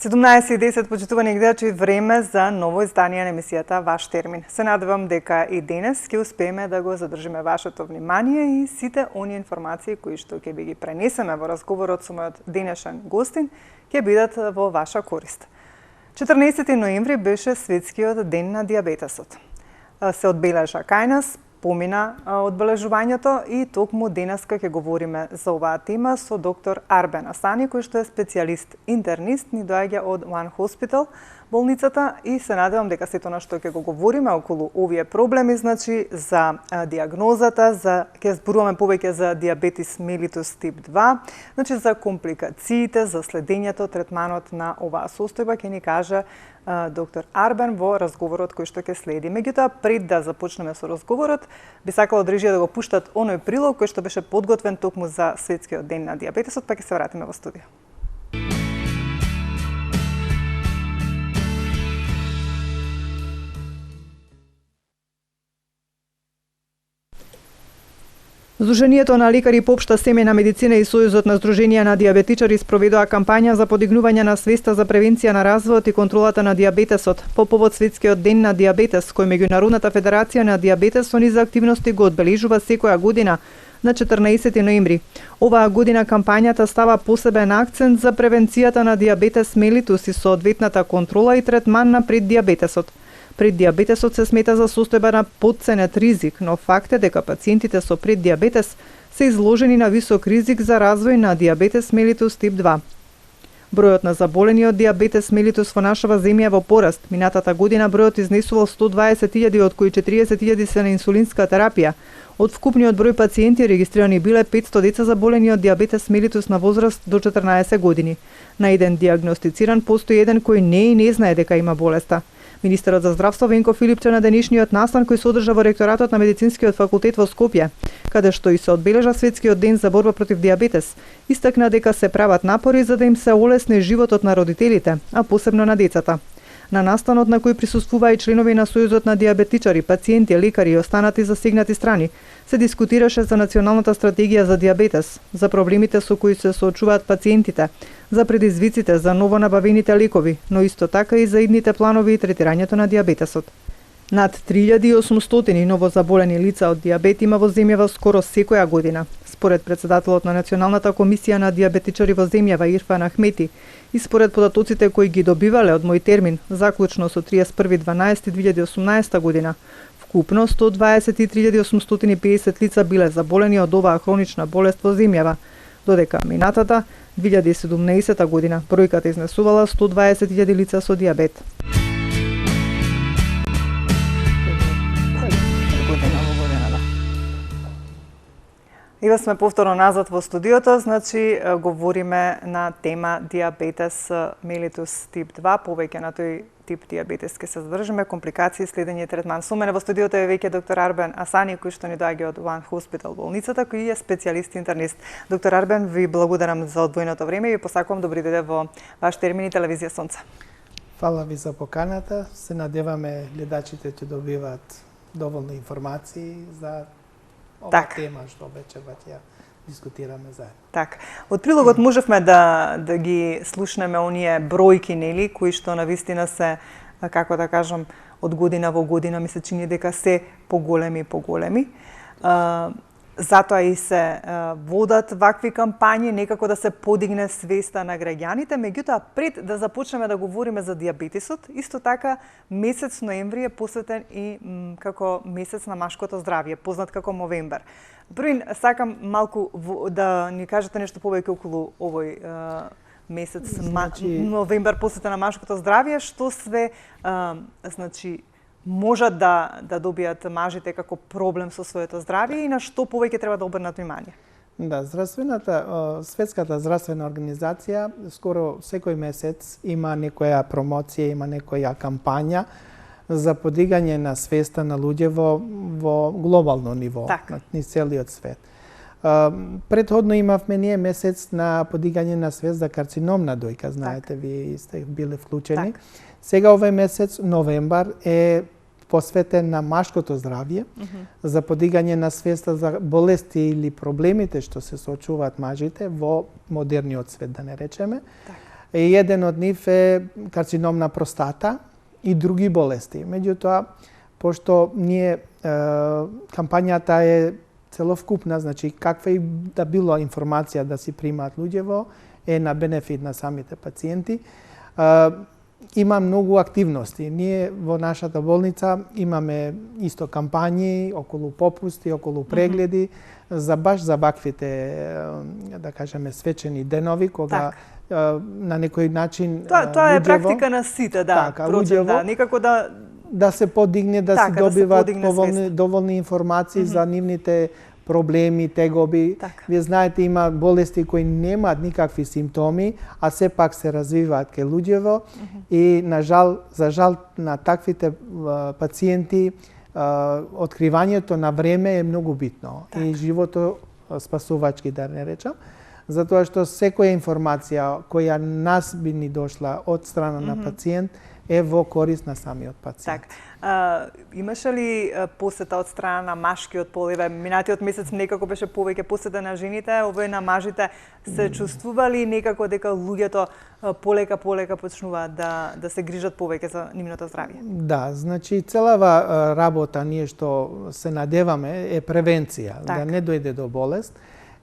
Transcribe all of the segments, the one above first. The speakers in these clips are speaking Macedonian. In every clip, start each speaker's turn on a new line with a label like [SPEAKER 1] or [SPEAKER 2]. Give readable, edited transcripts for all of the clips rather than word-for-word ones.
[SPEAKER 1] 17:10, почитувани гледачи, време за ново издание на емисијата Ваш термин. Се надевам дека и денес ќе успееме да го задржиме вашето внимание и сите оние информации кои што ќе би ги пренесеме во разговорот со мојот денешен гостин ќе бидат во ваша корист. 14 ноември беше светскиот ден на дијабетесот. Се одбележа кај нас, помина одбележувањето и токму денеска ќе говориме за оваа тема со доктор Арбен Асани, кој што е специјалист интернист, ни доаѓа од One Hospital болницата и се надевам дека сето на што ќе го говориме околу овие проблеми, значи за диагнозата, ќе зборуваме повеќе за дијабетис мелитус тип 2, значи за компликациите, за следењето, третманот на оваа состојба ќе ни каже доктор Арбен во разговорот кој што ќе следи. Меѓутоа, пред да започнеме со разговорот, би сакала од режија да го пуштат оној прилог кој што беше подготвен токму за светскиот ден на дијабетесот, па ќе се вратиме во студио. Сдруженијето на лекари по општа семејна медицина и Сојузот на Сдруженија на дијабетичари спроведоа кампања за подигнување на свеста за превенција на развојот и контролата на дијабетесот по повод светскиот ден на дијабетес, кој Меѓународната федерација на дијабетес со низа активности го одбележува секоја година на 14 ноември. Оваа година кампањата става посебен акцент за превенцијата на дијабетес мелитус и соодветната контрола и третман на преддијабетесот. Преддијабетесот се смета за состојба на потценет ризик, но факт е дека пациентите со преддијабетес се изложени на висок ризик за развој на дијабетес мелитус тип 2. Бројот на заболени од дијабетес мелитус во нашава земја е во пораст. Минатата година бројот изнесувал 120.000, од кои 40.000 се на инсулинска терапија. Од вкупниот број пациенти регистрирани биле 500 деца заболени од дијабетес мелитус на возраст до 14 години. На еден диагностициран постои еден кој не знае дека има болеста. Министерот за здравство Венко Филипче на денешниот настан кој се одржа во ректоратот на Медицинскиот факултет во Скопје, каде што и се одбележа светскиот ден за борба против дијабетес, истакна дека се прават напори за да им се олесни животот на родителите, а посебно на децата. На настанот на кој присуствуваа и членови на Сојузот на дијабетичари, пациенти, лекари и останати засегнати страни, се дискутираше за националната стратегија за дијабетес, за проблемите со кои се соочуваат пациентите, за предизвиците за новонабавените лекови, но исто така и за идните планови и третирањето на дијабетесот. Над 3800 новозаболени лица од дијабет има во земјава скоро секоја година. Според председателот на Националната комисија на дијабетичари во земјава Ирфан Ахмети и според податоците кои ги добивале од мој термин, заклучно со 31.12.2018 година, вкупно 123.850 лица биле заболени од оваа хронична болест во земјава, додека минатата 2017 година бројката изнесувала 120.000 лица со дијабет. Ива сме повторно назад во студиото, значи говориме на тема дијабетес мелитус тип 2, повеќе на тој тип дијабетес ќе се задржиме, компликации, следење и третман. Со мене во студиото е веќе доктор Арбен Асани, кој што ни доаѓа од One Hospital болницата, кој е специјалист интернист. Доктор Арбен, ви благодарам за одвоеното време и ви посакувам добри дојде во Ваш термин и телевизија Сонце.
[SPEAKER 2] Фала ви за поканата. Се надеваме гледачите ќе добиваат доволно информации за оваа тема што вечерва ќе дискутираме заедно.
[SPEAKER 1] Так. Од прилогот можевме да ги слушнеме оние бројки, нели, кои што навистина се, како да кажам, од година во година ми се чини дека се поголеми и поголеми. Затоа и се водат вакви кампањи, некако да се подигне свеста на граѓаните. Меѓутоа, пред да започнеме да говориме за дијабетесот, исто така месец ноември е посветен и како месец на машкото здравје, познат како Мовембер. Првин, сакам малку да ни кажете нешто повеќе околу овој месец, Новембер, посветен на машкото здравје, што све значи можат да добијат мажите како проблем со своето здравје и на што повеќе треба да обрнат внимание?
[SPEAKER 2] Да, Светската здравствена организација скоро секој месец има некоја промоција, има некоја кампања за подигање на свеста на луѓе во глобално ниво, на целиот свет. Предходно имавме ние месец на подигање на свест за карцином на дојка, знаете, вие сте биле вклучени. Сега овој месец, новембар, е посветен на машкото здравје, за подигање на свеста за болести или проблемите што се соочуваат мажите во модерниот свет, да не речеме. Еден од нив е карцином на простата и други болести. Меѓутоа, пошто ние кампањата е целовкупна, значи каква и да било информација да си примаат луѓево, е на бенефит на самите пациенти. Има многу активности. Ние во нашата болница имаме исто кампањи околу попусти, околу прегледи, баш за ваквите, да кажеме, свечени денови, кога на некој начин
[SPEAKER 1] Тоа е практика на сите, да.
[SPEAKER 2] Така,
[SPEAKER 1] луѓево, некако
[SPEAKER 2] да се подигне, да се добиват доволни информации за нивните проблеми, тегоби. Вие знаете, има болести кои немаат никакви симптоми, а сепак се развиваат кај луѓево и за жал на таквите пациенти откривањето на време е многу битно и живото спасувачки, да не речам, затоа што секоја информација која нас би ни дошла од страна на пациент е во корист на самиот пациент.
[SPEAKER 1] Имаше ли посета од страна на машкиот пол? Минатиот месец некако беше повеќе посета на жените, овој на мажите. Се чувствували некако дека луѓето полека почнуваат да се грижат повеќе за нивното здравје? Да,
[SPEAKER 2] значи целава работа ние што се надеваме е превенција, да не дојде до болест.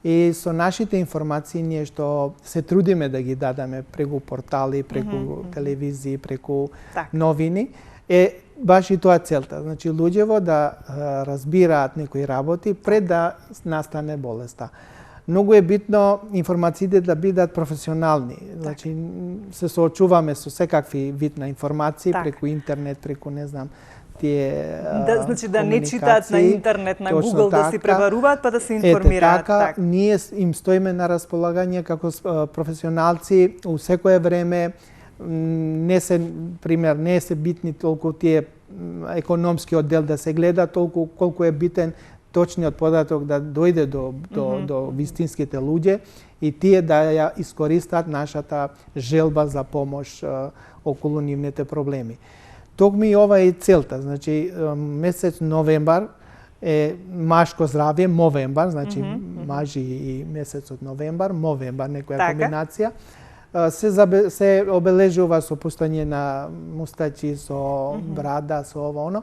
[SPEAKER 2] И со нашите информации ние што се трудиме да ги дадеме преку портали, преку телевизии, преку новини, е баш и тоа целта. Значи луѓево да разбираат некои работи пред да настане болеста. Многу е битно информациите да бидат професионални. Значи се соочуваме со секакви вид на информации преку интернет, преку не знам,
[SPEAKER 1] значи да не читаат на интернет, на Google, да си пребаруваат, па да се информираат.
[SPEAKER 2] Ние им стоиме на располагање како професионалци у секое време. Не се битни толку тие економскиот дел да се гледа, толку колку е битен точниот податок да дојде до вистинските луѓе и тие да ја искористат нашата желба за помош околу нивните проблеми. Токму и ова е целта, значи месец новембар е машко здравје, мовембар, значи мажи и месецот новембар, мовембар, некоја комбинација. Се обележува со пуштање на мустачи, со брада, со ово оно,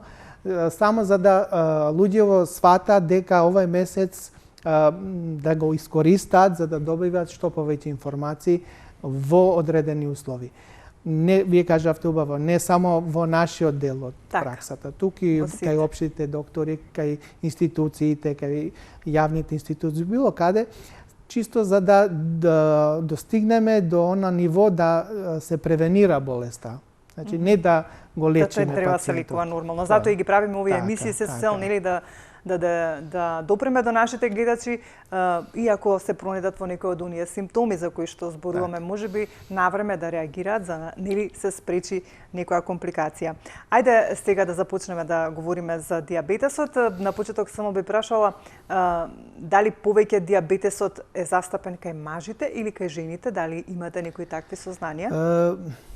[SPEAKER 2] само за да луѓево сватат дека овој месец да го искористат за да добиват што повеќе информации во одредени услови. Вие кажавте убаво, не само во нашиот дел од праксата, тук и кај општите доктори, кај институциите, кај јавните институции, било каде, чисто за да достигнеме до она ниво да се превенира болеста. Значи не да го лечиме пациентот.
[SPEAKER 1] Да треба се лекува нормално. Затоа и ги правиме овие емисии се цел нели да допреме до нашите гледачи, иако се пронедат во некои од оние симптоми за кои што зборуваме, можеби навреме да реагираат за да нели се спречи некоја компликација. Ајде сега да започнеме да говориме за дијабетесот. На почеток само би прашала дали повеќе дијабетесот е застапен кај мажите или кај жените, дали имате некои такви сознанија?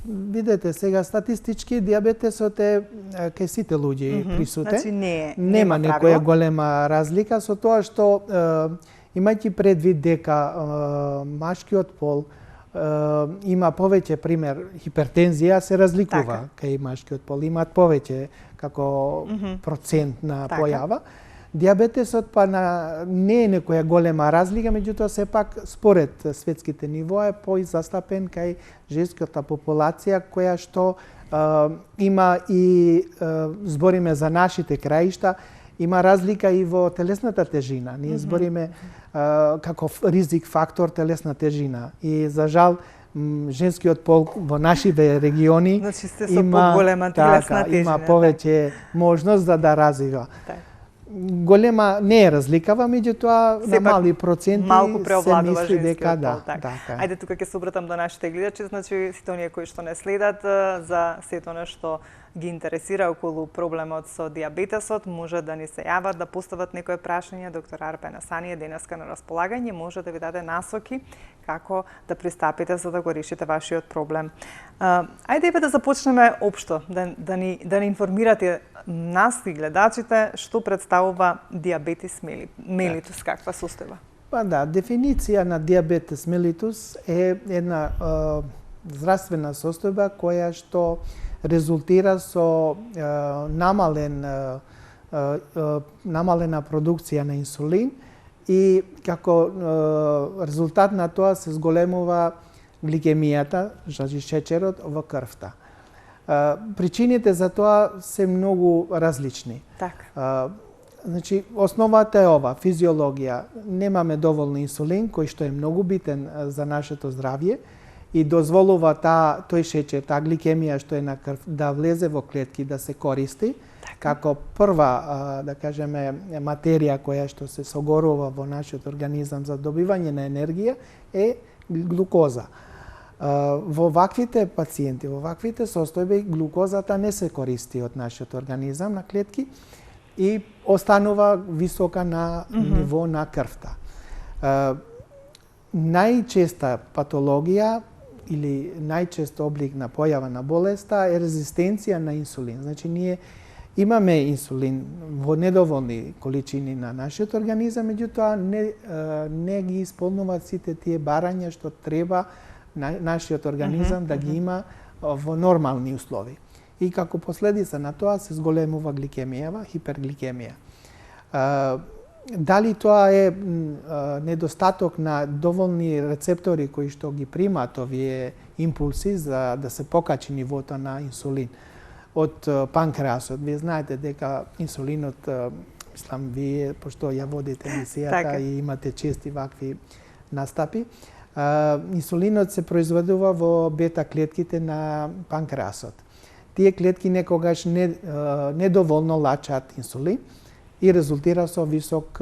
[SPEAKER 2] Видете, сега статистички дијабетесот е кај сите луѓе присутен.
[SPEAKER 1] Значи
[SPEAKER 2] нема некоја голема разлика со тоа што имајќи предвид дека машкиот пол има повеќе, пример, хипертензија се разликува кај машкиот пол, имаат повеќе како процент на појава. Дијабетесот па не е некоја голема разлика, меѓутоа сепак според светските нивоа е поизастапен кај женската популација која што има и збориме за нашите краишта, има разлика и во телесната тежина. Ние збориме како ризик фактор телесна тежина. И за жал женскиот пол во нашите региони има повеќе можност за да развива. Голема не е разликава, меѓутоа на мали проценти се мисли дека да.
[SPEAKER 1] Ајде тука ќе се обратам до нашите гледачи, значи сите оние кои што не следат за сето нешто ги интересира околу проблемот со дијабетесот, може да ни се јават, да постават некое прашање. Доктор Арпен Асани е денеска на располагање, може да ви даде насоки како да пристапите за да го решите вашиот проблем. Ајде да започнеме општо, да ни информирате нас и гледачите што представува дијабетис мелитус, каква состојба?
[SPEAKER 2] Па да, дефиниција на дијабетес мелитус е една здравствена состојба која што резултира со намалена продукција на инсулин и како резултат на тоа се зголемува гликемијата, значи шеќерот во крвта. Причините за тоа се многу различни.
[SPEAKER 1] Така.
[SPEAKER 2] Значи, основата е ова, физиологија. Немаме доволно инсулин, кој што е многу битен за нашето здравје и дозволува тој шеќер, таа гликемија што е на крв, да влезе во клетки, да се користи, како прва, да кажеме, материја која што се согорува во нашиот организам за добивање на енергија е глукоза. Во ваквите пациенти, во ваквите состојби, глукозата не се користи од нашиот организам на клетки и останува висока на ниво на крвта. Најчеста патологија или најчест облик на појава на болеста е резистенција на инсулин. Значи, ние имаме инсулин во недоволни количини на нашиот организам, меѓутоа не ги исполнуваат сите тие барања што треба нашиот организам да ги има во нормални услови. И како последица на тоа се зголемува гликемија, хипергликемија. Дали тоа е недостаток на доволни рецептори кои што ги примаат овие импулси за да се покачи нивото на инсулин од панкреасот. Вие знаете дека инсулинот, мислам вие, пошто ја водите емисијата и имате чести вакви настапи, инсулинот се произведува во бета клетките на панкреасот. Тие клетки некогаш недоволно лачаат инсулин и резултира со висок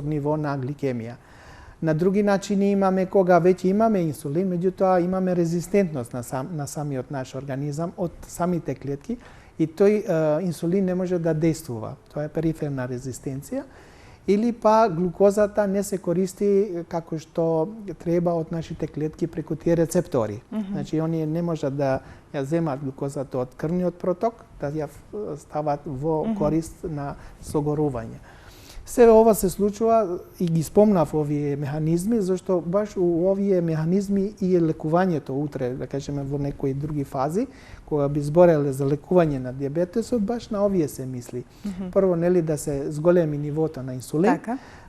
[SPEAKER 2] ниво на гликемија. На други начини имаме кога веќе имаме инсулин, меѓутоа имаме резистентност на самиот наш организам од самите клетки и тој инсулин не може да действува. Тоа е периферна резистенција. Или па глукозата не се користи како што треба од нашите клетки преку тие рецептори. Значи, оние не можат да ја земат глукозата од крвниот проток, да ја стават во корист на согорување. Се ова се случува и ги спомнав овие механизми, зашто баш у овие механизми и лекувањето утре, да кажеме во некои други фази, кога би збореле за лекување на дијабетесот, баш на овие се мисли. Прво, нели, да се зголеми нивото на инсулин,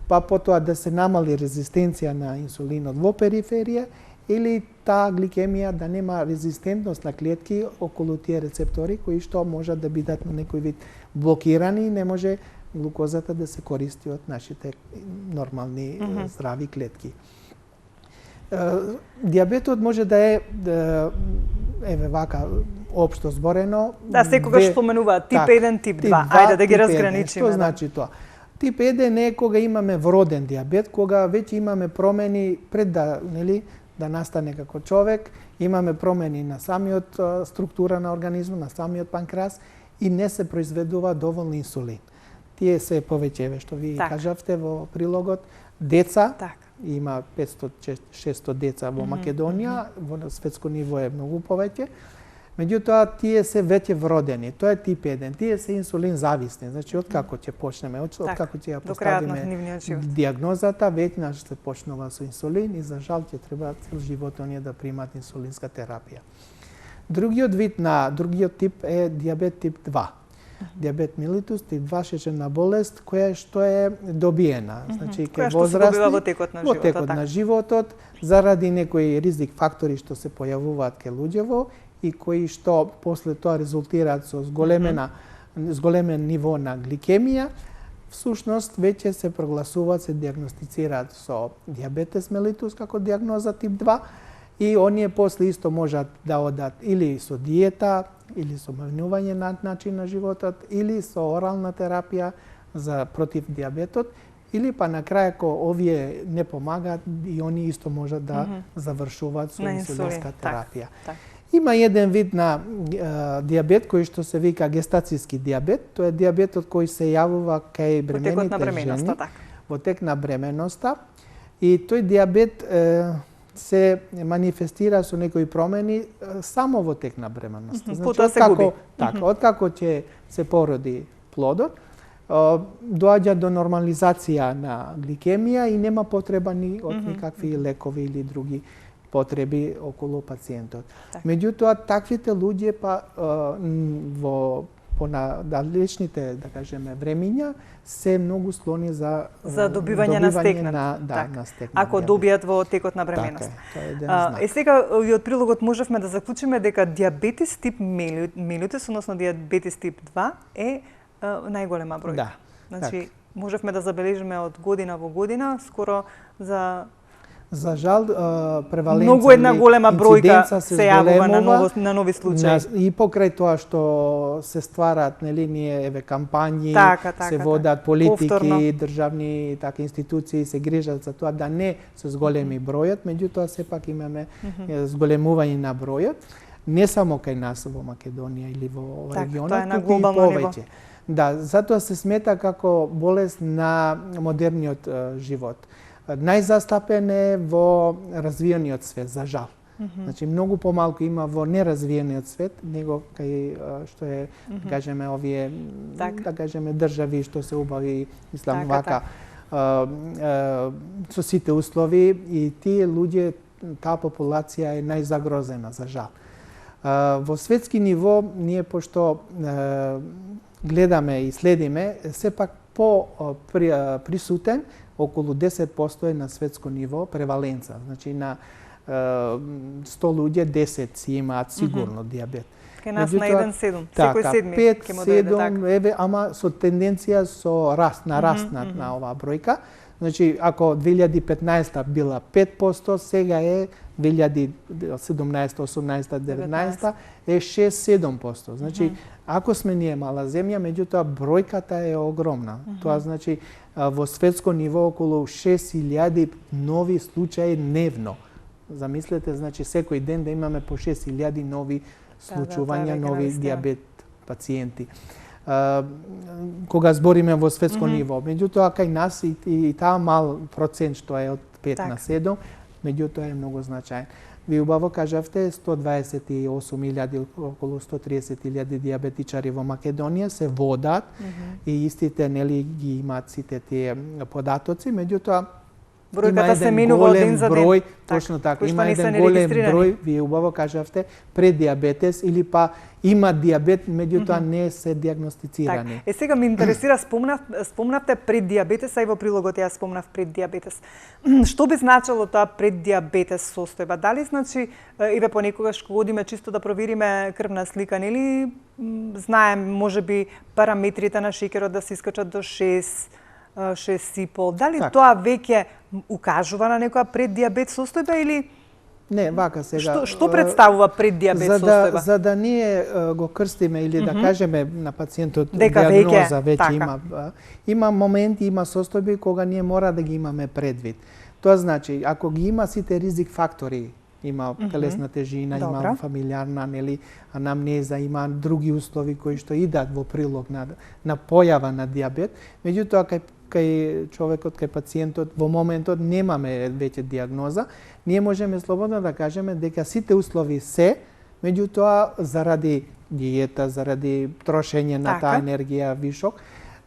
[SPEAKER 2] па потоа да се намали резистенција на инсулинот во периферија, или таа гликемија да нема резистентност на клетки околу тие рецептори кои што можат да бидат на некој вид блокирани и не може глукозата да се користи од нашите нормални здрави клетки. Дијабетот може да е еве вака општо зборено.
[SPEAKER 1] Да, секогаш споменуваат тип 1, тип 2. Ајде да ги разграничиме.
[SPEAKER 2] Што значи тоа? Тип 1 е кога имаме вроден дијабет, кога веќе имаме промени пред да настане како човек, имаме промени на самиот структура на организмот, на самиот панкреас и не се произведува доволно инсулин. Тие се повеќе, што ви кажавте во прилогот, деца, има 500-600 деца во Македонија, во светско ниво е многу повеќе. Меѓутоа, тие се веќе вродени. Тоа е тип 1. Тие се инсулин зависни. Значи, откако ќе почнеме, откако ќе ја поставиме диагнозата, веднаш се почнува со инсулин и за жал ќе треба цел живот оние да примат инсулинска терапија. Другиот тип е дијабет тип 2. Дијабет мелитус, тип 2 шеќерна болест, која што е добиена. Значи,
[SPEAKER 1] која што се добива во текот
[SPEAKER 2] на животот, заради некои ризик фактори што се појавуваат кај луѓево и кои што после тоа резултираат со зголемен ниво на гликемија, всушност веќе се прогласуваат, се диагностицираат со дијабетес мелитус како диагноза тип 2 и оние после исто можат да одат или со диета, или со менување на начин на животот, или со орална терапија против дијабетот, или па на крај ако овие не помагаат и они исто можат да завршуваат со инсулинска терапија. Има еден вид на дијабет кој што се вика гестацијски дијабет, тоа е дијабетот кој се јавува кај бремените жени во тек на бременоста и тој дијабет се манифестира со некои промени само во тек на бременоста.
[SPEAKER 1] Значи,
[SPEAKER 2] откако ќе се породи плодот, доаѓа до нормализација на гликемија и нема потреба ни од никакви лекови или други потреби околу пациентот.
[SPEAKER 1] Така.
[SPEAKER 2] Меѓутоа, таквите луѓе во понадалечните, да кажеме, времиња се многу склони за
[SPEAKER 1] добивање на стекнат.
[SPEAKER 2] На стекнат.
[SPEAKER 1] Ако
[SPEAKER 2] диабет.
[SPEAKER 1] добијат во текот на бременост.
[SPEAKER 2] Така е, тоа е еден знак.
[SPEAKER 1] Сега и од прилогот можевме да заклучиме дека диабетес тип мелитус, односно диабетес тип 2 е најголема бројка.
[SPEAKER 2] Да.
[SPEAKER 1] Значи, можевме да забележиме од година во година скоро
[SPEAKER 2] За жал, преваленца
[SPEAKER 1] многу една голема бројка
[SPEAKER 2] се
[SPEAKER 1] се јавува
[SPEAKER 2] зголемува
[SPEAKER 1] на нови случаи.
[SPEAKER 2] И покрај тоа што се стварат, нели, ние кампањи,
[SPEAKER 1] Така,
[SPEAKER 2] се водат политики,
[SPEAKER 1] повторно.
[SPEAKER 2] државни институции се грижат за тоа да не се зголеми бројот, меѓутоа сепак имаме зголемување на бројот, не само кај нас во Македонија или во регионот,
[SPEAKER 1] тоа е на
[SPEAKER 2] туку и
[SPEAKER 1] глобално ниво.
[SPEAKER 2] повеќе. Да, затоа се смета како болест на модерниот живот. Најзастапен е во развиениот свет, за жал. Значи, многу помалку има во неразвиениот свет, него кај што е, да кажеме, овие, да кажеме, држави што се убави, мислам, вака, со сите услови, и тие луѓе, таа популација е најзагрозена, за жал. Во светски ниво, ние пошто гледаме и следиме, сепак присутен, околу 10% е на светско ниво преваленца. Значи, на 100 луѓе 10 си имаат сигурно диабет.
[SPEAKER 1] Кај нас на 1,7, секој седми
[SPEAKER 2] 5,
[SPEAKER 1] ќе му дојде така.
[SPEAKER 2] 7, ама со тенденција со раст на оваа бројка. Значи, ако 2015 била 5%, сега е 2017, 18, 19 е 6-7%. Значи, ако сме ние мала земја, меѓутоа бројката е огромна. Тоа значи во светско ниво околу 6.000 нови случаи дневно. Замислете, значи секој ден да имаме по 6.000 нови случувања, нови диабет пациенти. Кога збориме во светско ниво, меѓутоа кај нас и таа мал процент што е од 5 на 7, меѓутоа е многу значаен. Ви убаво кажавте 128.000, околу 130.000 диабетичари во Македонија се водат и истите, нели, ги имаат сите тие податоци, меѓутоа
[SPEAKER 1] бројката се менува од ден за ден.
[SPEAKER 2] Број, точно така, има еден голем број, вие убаво кажавте, преддиабетес или па има диабет, меѓутоа не се диагностицирани.
[SPEAKER 1] Так. Сега ме интересира, спомнавте преддиабетес, а и во прилогот ја спомнав преддиабетес. Што би значило тоа преддиабетес состојба? Дали значи, еве понекогаш кога одиме чисто да провериме крвна слика, нели знаем можеби параметрите на шеќерот да се искачат до 6,5. Дали тоа веќе укажува на некоја преддиабет состојба или
[SPEAKER 2] не, вака сега.
[SPEAKER 1] Што представува преддиабет состојба?
[SPEAKER 2] За да ние го крстиме или да кажеме на пациентот диагноза веќе има моменти, има состојби кога ние мора да ги имаме предвид. Тоа значи, ако ги има сите ризик фактори, има телесна тежина, има фамилиарна, нели, анамнеза, има други услови кои што идат во прилог на појава на диабет, меѓутоа кај човекот, кај пациентот, во моментот немаме веќе диагноза, ние можеме слободно да кажеме дека сите услови се, меѓутоа заради диета, заради трошење на таа енергија вишок,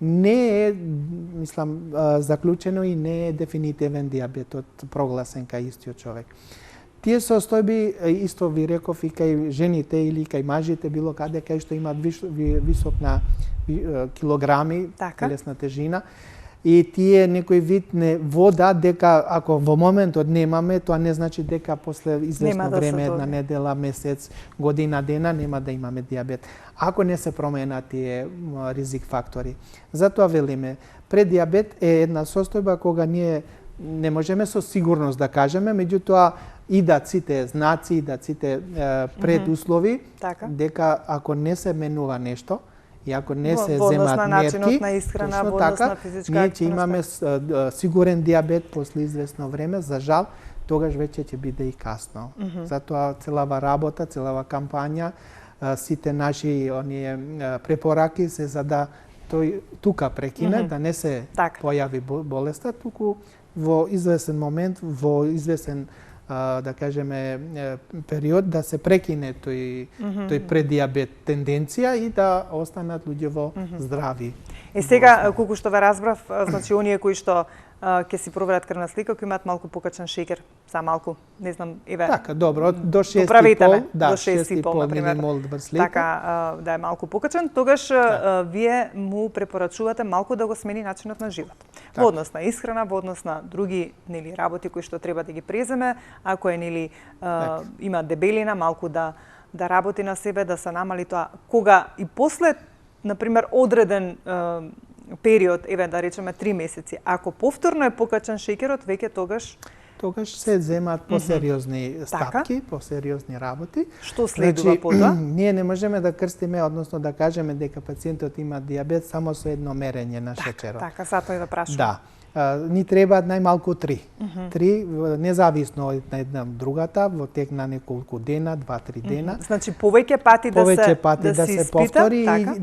[SPEAKER 2] не е, мислам, заклучено и не е дефинитивен диабетот прогласен кај истиот човек. Тие состојби, исто ви реков и кај жените или кај мажите, било каде кај што имаат висок на килограми, телесна тежина, и тие некој вид не вода дека ако во моментот немаме, тоа не значи дека после известно време, една недела, месец, година, дена, нема да имаме диабет. Ако не се променат тие ризик фактори. Затоа велиме, преддиабет е една состојба кога ние не можеме со сигурност да кажеме, меѓутоа идат сите знаци, идат сите предуслови, дека ако не се менува нешто, и ако не се земат мерки, точно така, ние ќе имаме сигурен диабет после известно време, за жал, тогаш веќе ќе биде и касно. Затоа целава работа, целава кампања, сите наши препораки се за да тој тука прекине, да не се појави болеста, туку во известен момент, во известен да кажеме период да се прекине тој преддиабет тенденција и да останат луѓе во здрави.
[SPEAKER 1] Сега колку што ве разбрав, значи оние кои што ќе си проверат крвна слика, ако имаат малку покачен шеќер, за малку, не знам, еве.
[SPEAKER 2] Така, добро, до 6,5,
[SPEAKER 1] до 6,5 например.
[SPEAKER 2] милимол врз литар.
[SPEAKER 1] Така, да е малку покачен, тогаш вие му препорачувате малку да го смени начинот на живот.
[SPEAKER 2] Така.
[SPEAKER 1] Во однос на исхрана, во однос на други работи кои што треба да ги преземе, ако е има дебелина, малку да работи на себе, да се намали тоа. Кога и после, например, одреден период, еве да речеме 3 месеци, ако повторно е покачен шеќерот, веќе
[SPEAKER 2] тогаш се земаат посериозни стапки, посериозни работи.
[SPEAKER 1] Што следува потоа?
[SPEAKER 2] Ние не можеме да крстиме, односно да кажеме дека пациентот има диабет само со едно мерење на шеќерот.
[SPEAKER 1] Така, затоа и да прашувам.
[SPEAKER 2] Да. Ни требаат најмалку 3. 3, независно од една другата, во тек на неколку дена, 2-3 дена.
[SPEAKER 1] Значи повеќе пати да се
[SPEAKER 2] повтори
[SPEAKER 1] така?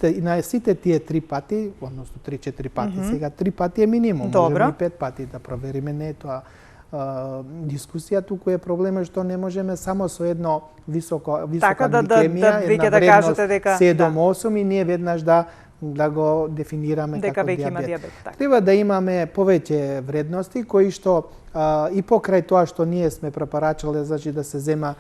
[SPEAKER 2] и на сите тие 3 пати, односно 3-4 пати. Сега 3 пати е минимум,
[SPEAKER 1] Добро.
[SPEAKER 2] можеме и 5 пати да провериме, не е тоа дискусија, туку е проблемот што не можеме само со едно висока гликемија,
[SPEAKER 1] веќе да кажете дека
[SPEAKER 2] 7-8 и ние веднаш да го дефинираме
[SPEAKER 1] дека
[SPEAKER 2] како
[SPEAKER 1] веќе
[SPEAKER 2] диабет.
[SPEAKER 1] има диабет. Така.
[SPEAKER 2] Треба да имаме повеќе вредности кои што и покрај тоа што ние сме препорачале, значи да се зема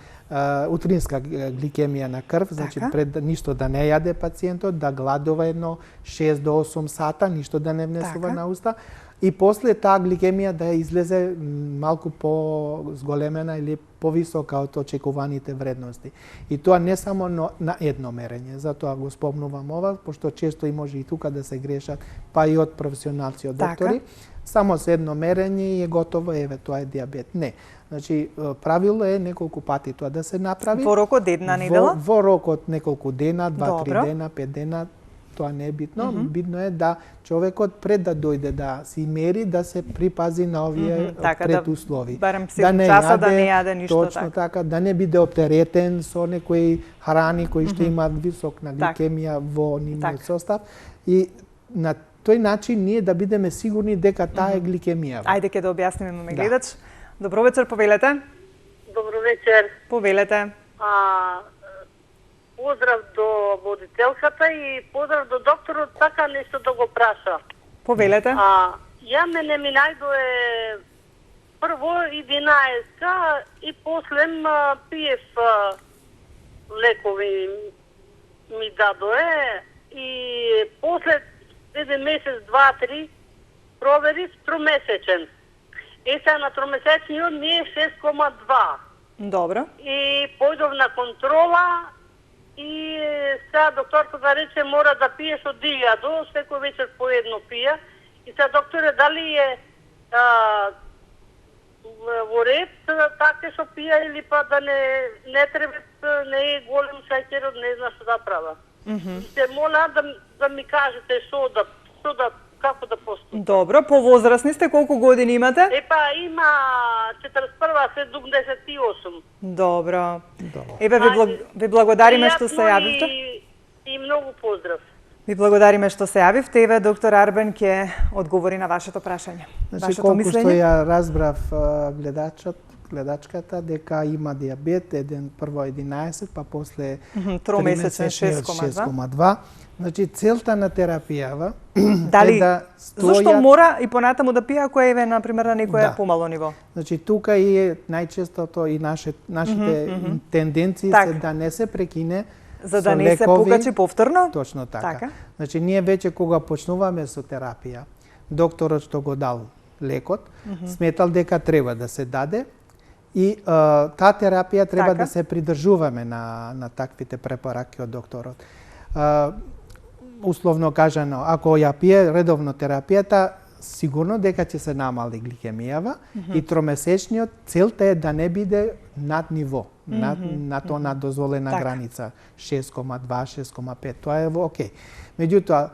[SPEAKER 2] утринска гликемија на крв, значи пред ништо да не јаде пациентот, да гладува едно 6 до 8 сата, ништо да не внесува на уста. И после таа гликемија да излезе малку по-зголемена или повисока од очекуваните вредности. И тоа не само на едно мерење, затоа го спомнувам ова, пошто често и може и тука да се грешат, па и од професионалци, од доктори. Само со едно мерење и е готово, еве, тоа е диабет. Не. Значи, правило е неколку пати тоа да се направи.
[SPEAKER 1] Во рок од една недела?
[SPEAKER 2] Во рок од неколку дена, 2-3 дена, 5 дена, тоа не е битно. Битно е да човекот пред да дојде да си мери, да се припази на овие предуслови.
[SPEAKER 1] Барем 7 часа да не јаде ништо.
[SPEAKER 2] Точно така, да не биде оптеретен со некои храни кои што имаат висока гликемија во нивниот состав. И на тој начин ние да бидеме сигурни дека таа е гликемија.
[SPEAKER 1] Ајде ќе да објасниме, имаме гледач. Добро вечер, повелете.
[SPEAKER 3] Добро вечер.
[SPEAKER 1] Повелете.
[SPEAKER 3] Поздрав до водителката и поздрав до докторот, така нешто да го праша.
[SPEAKER 1] Повелете.
[SPEAKER 3] Ја мене ми најдое прво 11-ка и после пиев лекови ми дадое и после еден месец, 2-3 проверив тромесечен. Сега на тромесечниот ми е 6,2.
[SPEAKER 1] Добро.
[SPEAKER 3] И појдов на контрола и сега докторката рече мора да пиеш од дијадо, секој вечер по едно пија. И сега докторе дали е во ред така што пија или па да не треба, не е голем шеќерот, не знам што да права. Се моля да ми кажете како да поступам.
[SPEAKER 1] Добро, повозрасни сте, колку години имате?
[SPEAKER 3] Има 41, 78.
[SPEAKER 1] Добро. Еве ви благодариме што се јавивте.
[SPEAKER 3] И многу поздрав.
[SPEAKER 1] Ви благодариме што се јавивте. Еве доктор Арбен ќе одговори на вашето прашање.
[SPEAKER 2] Значи, колку што ја разбрав гледачката дека има диабет, прво 11, па после
[SPEAKER 1] тромесечен 6,2.
[SPEAKER 2] Значи, целта на терапијава
[SPEAKER 1] дали,
[SPEAKER 2] е да
[SPEAKER 1] зашто мора и понатаму да пие ако е, например, на некое помало ниво?
[SPEAKER 2] Значи, тука и најчестото и нашите тенденции се да не се прекине
[SPEAKER 1] за да не се покачи повторно?
[SPEAKER 2] Точно така. Значи, ние веќе кога почнуваме со терапија, докторот што го дал лекот, сметал дека треба да се даде и таа терапија треба да се придржуваме на таквите препораки од докторот. Условно кажано, ако ја пие редовно терапијата, сигурно дека ќе се намали гликемијава и тромесечниот целта е да не биде над ниво, над она дозволена граница 6,2, 6,5. Тоа е окей. Меѓутоа,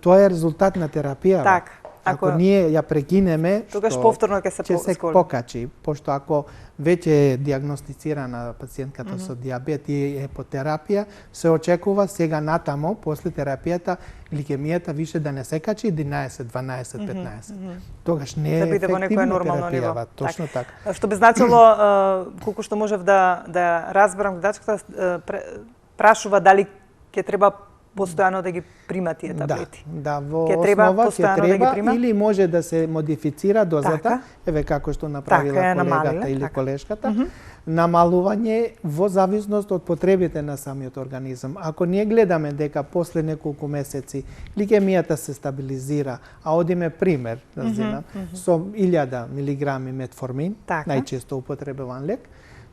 [SPEAKER 2] тоа е резултат на терапија. Ако ние ја прекинеме,
[SPEAKER 1] тогаш повторно ќе
[SPEAKER 2] се покачи, пошто ако веќе е диагностицирана пациентката со диабет и е по терапија, се очекува сега натамо, после терапијата, гликемијата више да не се качи 11, 12, 15. Тогаш не е ефективна терапијава. Точно така.
[SPEAKER 1] Што би значило, колку што можев да разберам, гледачката прашува дали ќе треба постојано да ги прима тие таблети.
[SPEAKER 2] Да, во
[SPEAKER 1] Ќе треба
[SPEAKER 2] основа ќе
[SPEAKER 1] постојано да ги
[SPEAKER 2] треба
[SPEAKER 1] прима?
[SPEAKER 2] или може да се модифицира дозата,
[SPEAKER 1] Така.
[SPEAKER 2] еве како што направила
[SPEAKER 1] Така, ја
[SPEAKER 2] колегата
[SPEAKER 1] намалиле,
[SPEAKER 2] или
[SPEAKER 1] така.
[SPEAKER 2] колешката, намалување во зависност од потребите на самиот организам. Ако ние гледаме дека после неколку месеци гликемијата се стабилизира, а одиме пример да земам, со 1000 милиграми метформин,
[SPEAKER 1] Така.
[SPEAKER 2] најчесто употребуван лек,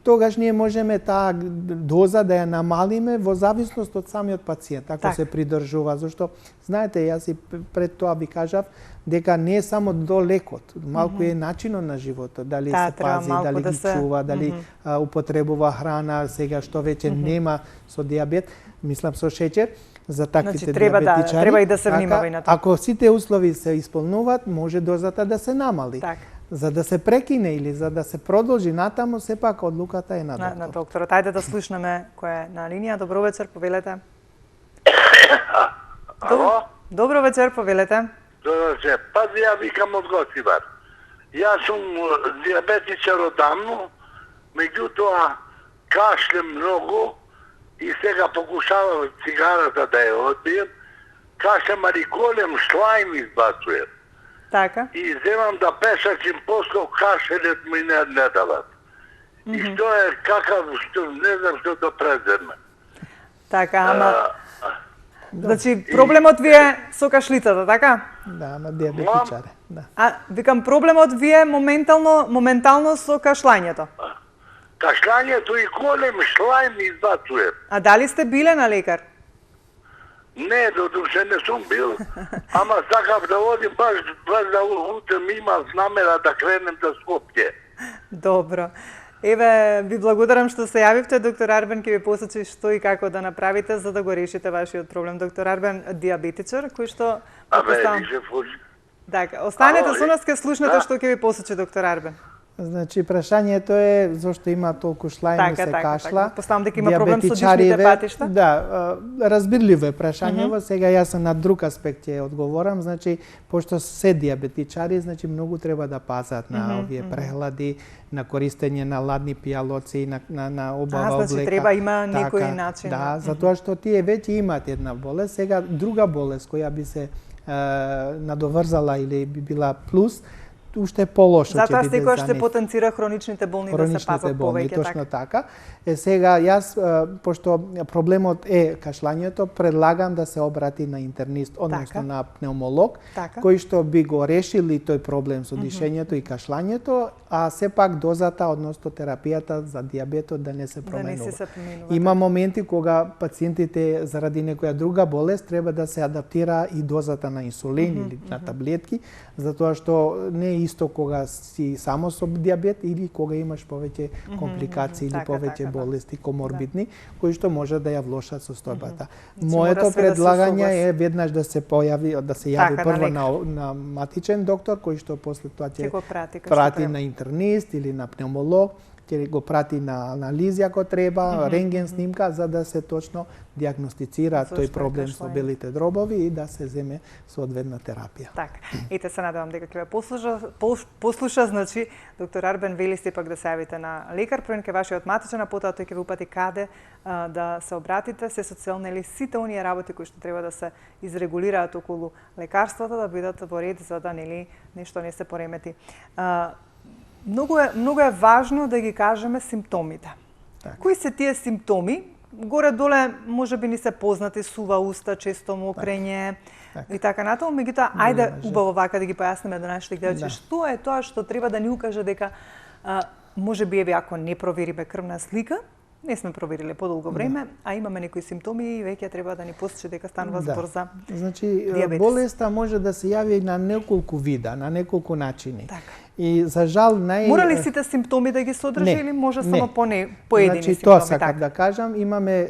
[SPEAKER 2] тогаш ние можеме таа доза да ја намалиме во зависност од самиот пациент, ако
[SPEAKER 1] Така.
[SPEAKER 2] се придржува, зашто знаете, јас и пред тоа ви кажав дека не е само до лекот, малку е начинот на животот, дали
[SPEAKER 1] Да,
[SPEAKER 2] се
[SPEAKER 1] треба
[SPEAKER 2] пази,
[SPEAKER 1] малку
[SPEAKER 2] дали
[SPEAKER 1] да
[SPEAKER 2] ги
[SPEAKER 1] се-
[SPEAKER 2] чува, дали употребува храна, сега што веќе нема со диабет, мислам со шеќер, за таквите
[SPEAKER 1] Значи, треба да-
[SPEAKER 2] диабетичари.
[SPEAKER 1] треба и да се внимава и на тоа.
[SPEAKER 2] Ако сите услови се исполнуваат, може дозата да се намали.
[SPEAKER 1] Така.
[SPEAKER 2] За да се прекине или за да се продолжи натаму, сепак одлуката е на
[SPEAKER 1] На
[SPEAKER 2] доктор.
[SPEAKER 1] докторот. Ајде да слушнеме кој е на линија. Добро вечер, повелете.
[SPEAKER 4] Ало?
[SPEAKER 1] Добро вечер, повелете.
[SPEAKER 4] Добро вечер. Пази, ја викам од Гостивар. Јас сум диабетичар одамно, меѓутоа кашлем многу и сега покушавам цигарата да ја одбием. Кашлем, али голем шлајм избацуjem.
[SPEAKER 1] Така.
[SPEAKER 4] И земам да пешачим после кашелет ми не дават. И што е какав, што не знам што да преземе.
[SPEAKER 1] Така, ама значи проблемот ви е со кашлицата, така?
[SPEAKER 2] Да, на диабетичаре. Да.
[SPEAKER 1] А викам проблемот ви е моментално со кашлањето.
[SPEAKER 4] Кашлањето и голем шлајм избацуjem.
[SPEAKER 1] А дали сте биле на лекар?
[SPEAKER 4] Не, додуше не сум бил, ама сакав да одим баш да утре имам намера да кренем да Скопје.
[SPEAKER 1] Добро. Еве, ви благодарам што се јавивте. Доктор Арбен ќе ви посочи што и како да направите за да го решите вашиот проблем. Доктор Арбен, диабетичар, кој што...
[SPEAKER 4] Више фуш.
[SPEAKER 1] Така, останете
[SPEAKER 4] Ало,
[SPEAKER 1] со нас, ќе слушнете
[SPEAKER 4] да.
[SPEAKER 1] што ќе ви посочи доктор Арбен.
[SPEAKER 2] Значи, прашањето е зошто има толку шлајм
[SPEAKER 1] Така,
[SPEAKER 2] и се
[SPEAKER 1] така,
[SPEAKER 2] кашла.
[SPEAKER 1] така. Поставам дека има проблем со
[SPEAKER 2] Диабетичариве-
[SPEAKER 1] дишните патишта.
[SPEAKER 2] Да, разбирливо е прашањево. Сега јас на друг аспект ќе одговорам. Значи, пошто се диабетичари, значи многу треба да пазат на овие прехлади, на користење на ладни пијалоци, на обава
[SPEAKER 1] значи
[SPEAKER 2] облека.
[SPEAKER 1] треба има некој начин.
[SPEAKER 2] Да, затоа што тие веќе имаат една болест. Сега друга болест која би се надоврзала или би била плюс, уште полошо ќе
[SPEAKER 1] Затоа
[SPEAKER 2] биде
[SPEAKER 1] секојаш
[SPEAKER 2] за
[SPEAKER 1] се
[SPEAKER 2] нив.
[SPEAKER 1] потенцира хроничните болни да се
[SPEAKER 2] Хроничните
[SPEAKER 1] пазат
[SPEAKER 2] болни,
[SPEAKER 1] повеќе.
[SPEAKER 2] точно
[SPEAKER 1] Така.
[SPEAKER 2] така. Сега јас, пошто проблемот е кашлањето, предлагам да се обрати на интернист, односно
[SPEAKER 1] Така.
[SPEAKER 2] на пневмолог,
[SPEAKER 1] Така.
[SPEAKER 2] кој што би го решили тој проблем со дишењето и кашлањето, а сепак дозата, односно терапијата за диабетот да не се
[SPEAKER 1] Да не
[SPEAKER 2] променува.
[SPEAKER 1] се поменува.
[SPEAKER 2] Има моменти кога пациентите заради некоја друга болест треба да се адаптира и дозата на инсулин или на таблетки, затоа што не е исто кога си само со диабет или кога имаш повеќе компликации или
[SPEAKER 1] Така,
[SPEAKER 2] повеќе
[SPEAKER 1] така, да.
[SPEAKER 2] болести коморбидни кои што може да ја влошат состојбата.
[SPEAKER 1] Значи,
[SPEAKER 2] Моето
[SPEAKER 1] мора све да се
[SPEAKER 2] предлагање
[SPEAKER 1] согласи.
[SPEAKER 2] е веднаш да се појави, да се јави
[SPEAKER 1] Така, на
[SPEAKER 2] прво
[SPEAKER 1] лекар.
[SPEAKER 2] на матичен доктор кој што после тоа
[SPEAKER 1] Ќе
[SPEAKER 2] ќе
[SPEAKER 1] го прати како што
[SPEAKER 2] прати
[SPEAKER 1] треба.
[SPEAKER 2] на интернист или на пневмолог, ќе го прати на анализи ако треба, рентген снимка за да се точно диагностицира
[SPEAKER 1] Зошто
[SPEAKER 2] тој
[SPEAKER 1] е
[SPEAKER 2] проблем со
[SPEAKER 1] кашлање.
[SPEAKER 2] белите дробови и да се земе соодветна терапија.
[SPEAKER 1] Така. Ете се надевам дека ќе ве послуша, значи доктор Арбен вели сепак да се јавите на лекар, првен ке вашиот матичен, а потоа тој ќе ви упати каде да се обратите, се со цел нели сите оние работи кои што треба да се изрегулираат околу лекарствата да бидат во ред за да нели нешто не се поремети. Многу е важно да ги кажеме симптомите.
[SPEAKER 2] Така.
[SPEAKER 1] Кои се тие симптоми? Горе-доле може би ни се познати, сува уста, често мокрење и така натаму, меѓутоа ајде
[SPEAKER 2] може.
[SPEAKER 1] убаво вака да ги појасниме до нашите гледачи.
[SPEAKER 2] Да.
[SPEAKER 1] Што е тоа што треба да ни укаже дека може би еве ако не провериме крвна слика, не сме провериле подолго време, а имаме некои симптоми и веќе треба да ни посочи дека станува збор за
[SPEAKER 2] Значи,
[SPEAKER 1] диабетес.
[SPEAKER 2] болеста може да се јави на неколку вида, на неколку начини.
[SPEAKER 1] Така.
[SPEAKER 2] И за жал
[SPEAKER 1] Мора ли сите симптоми да ги содржи или може само поедини
[SPEAKER 2] Значи, тоа
[SPEAKER 1] симптоми?
[SPEAKER 2] сакам да кажам, имаме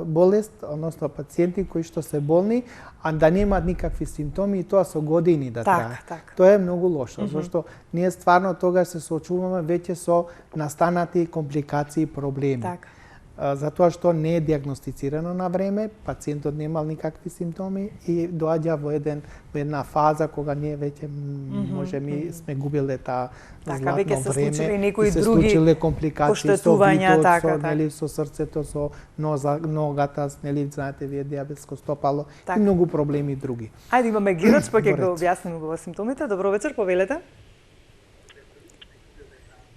[SPEAKER 2] болест, односно пациенти кои што се болни, а да немаат никакви симптоми и тоа со години да
[SPEAKER 1] Така,
[SPEAKER 2] трае.
[SPEAKER 1] така.
[SPEAKER 2] Тоа е многу лошо, зашто ние стварно тогаш се соочуваме веќе со настанати компликации и проблеми.
[SPEAKER 1] Така.
[SPEAKER 2] затоа што не е диагностицирано на време, пациентот немал никакви симптоми и доаѓа во една фаза кога ние веќе сме губиле таа златно
[SPEAKER 1] веќе се
[SPEAKER 2] време,
[SPEAKER 1] случиле некои
[SPEAKER 2] и се
[SPEAKER 1] други
[SPEAKER 2] случиле компликации со
[SPEAKER 1] поштетувања,
[SPEAKER 2] витот,
[SPEAKER 1] така.
[SPEAKER 2] нели, со срцето, со ногата, нели, знаете вие диабетско стопало
[SPEAKER 1] Така.
[SPEAKER 2] и многу проблеми други.
[SPEAKER 1] Ајде имаме Гироч, па ќе
[SPEAKER 2] Во
[SPEAKER 1] го
[SPEAKER 2] ред.
[SPEAKER 1] објасниме го симптомите. Добро вечер, повелете.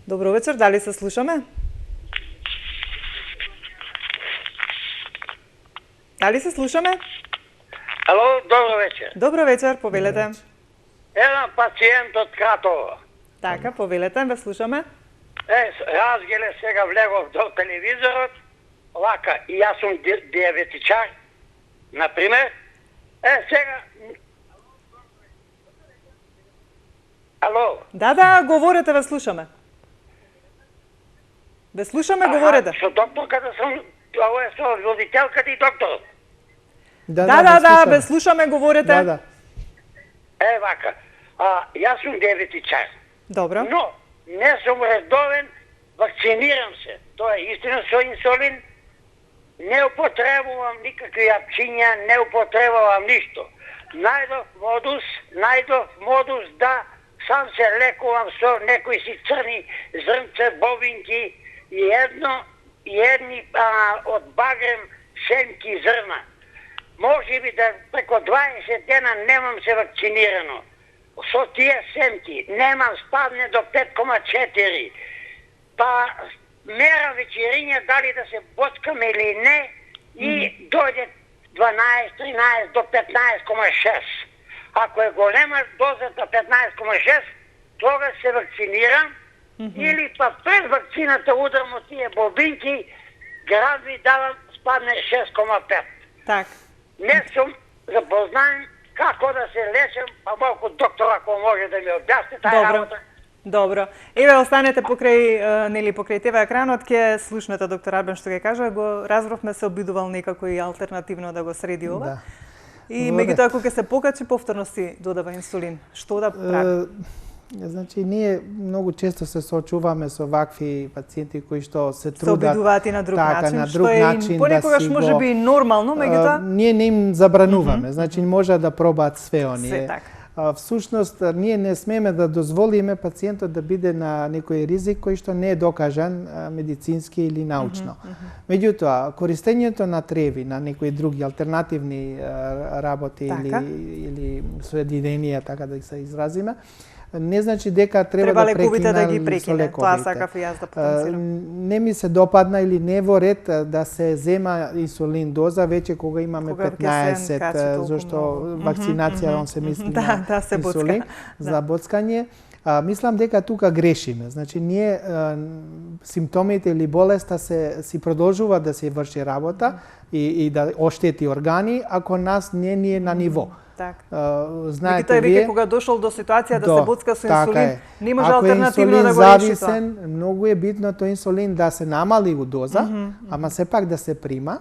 [SPEAKER 1] Добро вечер, дали се слушаме? Дали се слушаме?
[SPEAKER 5] Ало, добро вечер.
[SPEAKER 1] Добро вечер, повелете.
[SPEAKER 5] Еден пациент од Кратово.
[SPEAKER 1] Така, повелете, ве слушаме.
[SPEAKER 5] Разгеле сега влегов до телевизорот, вака, и јас сум диабетичар, например. Сега... Ало?
[SPEAKER 1] Да, говорете, ве слушаме. Ве слушаме, говорете.
[SPEAKER 5] Со докторката сум, ово е со водителката и докторот.
[SPEAKER 1] Да, ве слушаме, говорете.
[SPEAKER 2] Да.
[SPEAKER 5] Вака, јас сум диабетичар.
[SPEAKER 1] Добро.
[SPEAKER 5] Но не сум редовен, вакцинирам се. Тоа е истина со инсулин. Не употребувам никакви јапчиња, не употребувам ништо. Најдов модус да сам се лекувам со некои си црни зрнце, бобинки и едни од багрем семки зрна. Може би да преко 20 дена немам се вакцинирано. Со тие семки немам спадне до 5,4. Па мерам вечериња дали да се боткаме или не и дојде 12, 13 до 15,6. Ако е голема дозата 15,6, тогаш се вакцинирам или па пред вакцината удрам од тие бобинки, град ви давам спадне 6,5.
[SPEAKER 1] Так.
[SPEAKER 5] Не сум запознаен како да се лечам, па малку доктор ако може да ми објасни таа работа.
[SPEAKER 1] Добро. Еве останете покрај ТВ екранот, ќе слушнете доктор Арбен што ќе каже, го разбравме се обидувал некако и алтернативно да го среди ова.
[SPEAKER 2] Да.
[SPEAKER 1] И меѓутоа ако ќе се покачи повторно си додава инсулин, што да прави?
[SPEAKER 2] Значи, ние многу често се соочуваме со вакви пациенти кои што се трудат...
[SPEAKER 1] Се обидуваат и на друг начин,
[SPEAKER 2] на
[SPEAKER 1] што
[SPEAKER 2] друг
[SPEAKER 1] е
[SPEAKER 2] начин
[SPEAKER 1] понекогаш може би нормално, меѓутоа...
[SPEAKER 2] Ние не им забрануваме, значи може да пробаат све оние.
[SPEAKER 1] Све така.
[SPEAKER 2] Всушност, ние не смееме да дозволиме пациентот да биде на некој ризик кој што не е докажан медицински или научно. Меѓутоа, користењето на треви, на некои други алтернативни работи или соединенија, така да се изразиме, не значи дека треба да
[SPEAKER 1] лековите да ги
[SPEAKER 2] со
[SPEAKER 1] прекине.
[SPEAKER 2] лековите.
[SPEAKER 1] Тоа сакав и јас да потенцирам.
[SPEAKER 2] Не ми се допадна или не во ред да се зема инсулин доза веќе кога имаме 15, зашто вакцинација он се мисли на
[SPEAKER 1] се
[SPEAKER 2] инсулин за боцкање. Мислам дека тука грешиме. Значи, ние симптомите или болеста си продолжува да се врши работа и да оштети органи, ако нас не ни е на ниво.
[SPEAKER 1] Знаете вие кога дошол до ситуација да се боцка со инсулин, не може алтернативно да го реши тоа.
[SPEAKER 2] Многу е битно тој инсулин да се намали у доза, ама сепак да се прима.